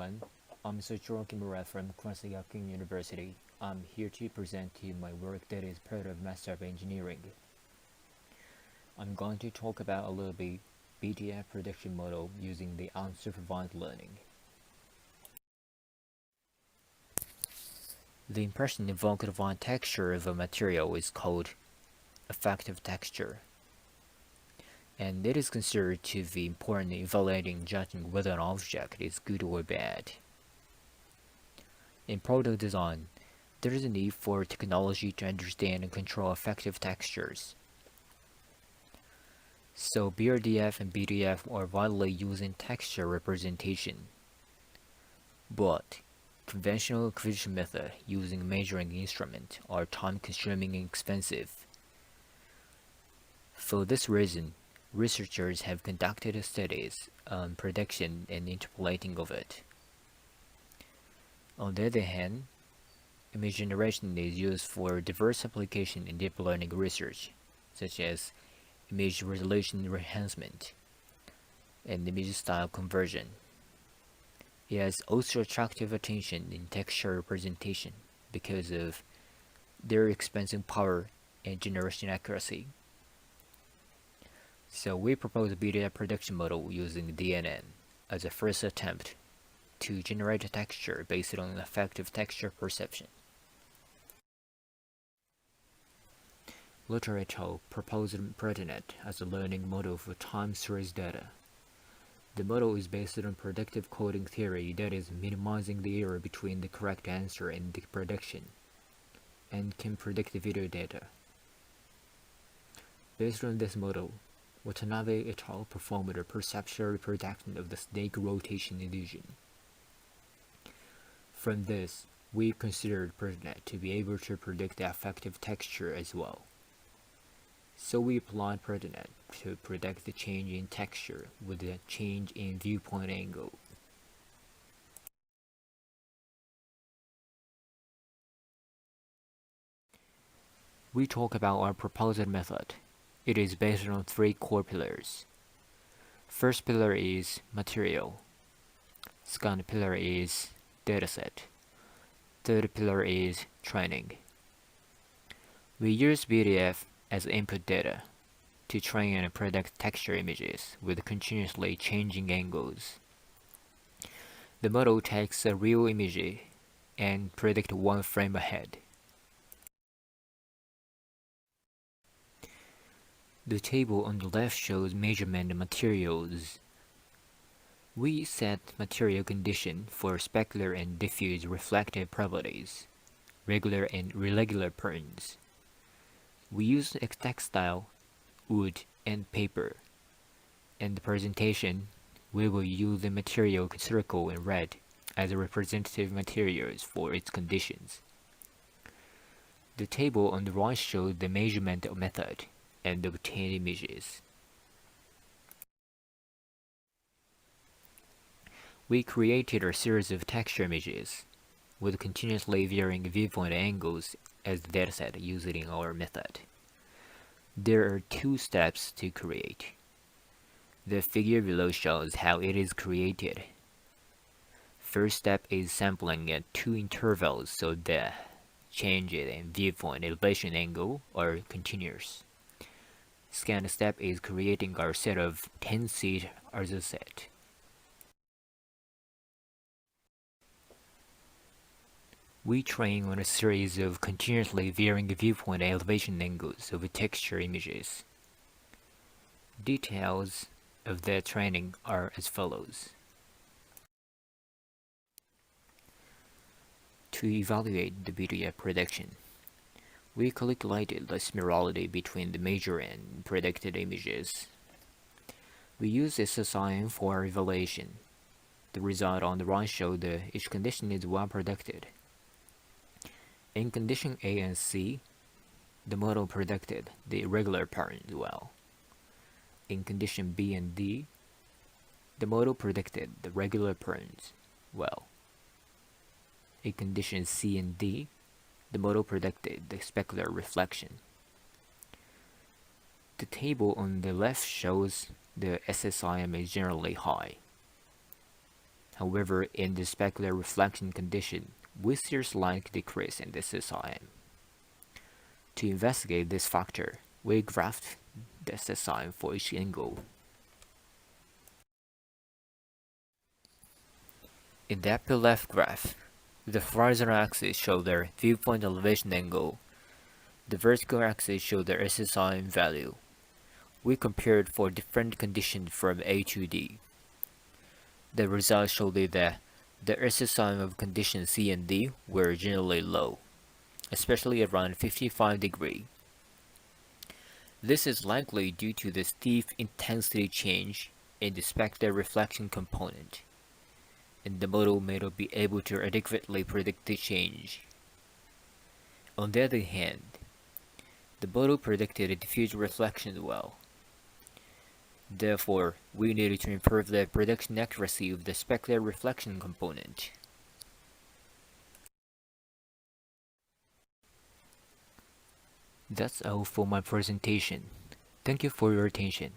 everyone. I'm Soichiro from Gakuin University. I'm here to present to you my work that is part of Master of Engineering. I'm going to talk about a little bit BTF prediction model using the unsupervised learning. The impression evoked by texture of a material is called affective texture, and it is considered to be important in evaluating judging whether an object is good or bad. In product design, there is a need for technology to understand and control affective textures. So BRDF and BTF are widely used in texture representation. But conventional acquisition methods using measuring instrument are time-consuming and expensive. For this reason, researchers have conducted studies on prediction and interpolating of it. On the other hand, image generation is used for diverse applications in deep learning research, such as image resolution enhancement and image style conversion. It has also attractive attention in texture representation because of their expensive power and generation accuracy. So we propose a BTF prediction model using DNN as a first attempt to generate a texture based on affective texture perception. Literature proposed PREDINET as a learning model for time series data. The model is based on predictive coding theory, that is, minimizing the error between the correct answer and the prediction, and can predict the video data. Based on this model, Watanabe et al. Performed a perceptual reproduction of the snake rotation illusion. From this, we considered PREDINET to be able to predict the affective texture as well. So we applied PREDINET to predict the change in texture with the change in viewpoint angle. We talk about our proposed method. It is based on 3 core pillars. First pillar is material. Second pillar is dataset. Third pillar is training. We use BTF as input data to train and predict texture images with continuously changing angles. The model takes a real image and predicts 1 frame ahead. The table on the left shows measurement materials. We set material condition for specular and diffuse reflective properties, regular and irregular patterns. We use textile, wood, and paper. In the presentation, we will use the material circle in red as representative materials for its conditions. The table on the right shows the measurement method and obtained images. We created a series of texture images with continuously varying viewpoint angles as the dataset used in our method. There are 2 steps to create. The figure below shows how it is created. First step is sampling at 2 intervals so the changes in viewpoint elevation angle are continuous. Second step is creating our set of 10 seed as a set. We train on a series of continuously varying viewpoint elevation angles of texture images. Details of the training are as follows. To evaluate the BTF prediction, we calculated the similarity between the measured and predicted images. We used SSIM for evaluation. The result on the right shows that each condition is well predicted. In condition A and C, the model predicted the irregular patterns well. In condition B and D, the model predicted the regular patterns well. In condition C and D, the model predicted the specular reflection. The table on the left shows the SSIM is generally high. However, in the specular reflection condition, we see a slight decrease in the SSIM. To investigate this factor, we graphed the SSIM for each angle. In the upper left graph, the horizontal axis shows their viewpoint elevation angle. The vertical axis shows their SSIM value. We compared for different conditions from A to D. The results showed that the SSIM of conditions C and D were generally low, especially around 55 degrees. This is likely due to the steep intensity change in the specular reflection component, and the model may not be able to adequately predict the change. On the other hand, the model predicted a diffuse reflection well. Therefore, we needed to improve the prediction accuracy of the specular reflection component. That's all for my presentation. Thank you for your attention.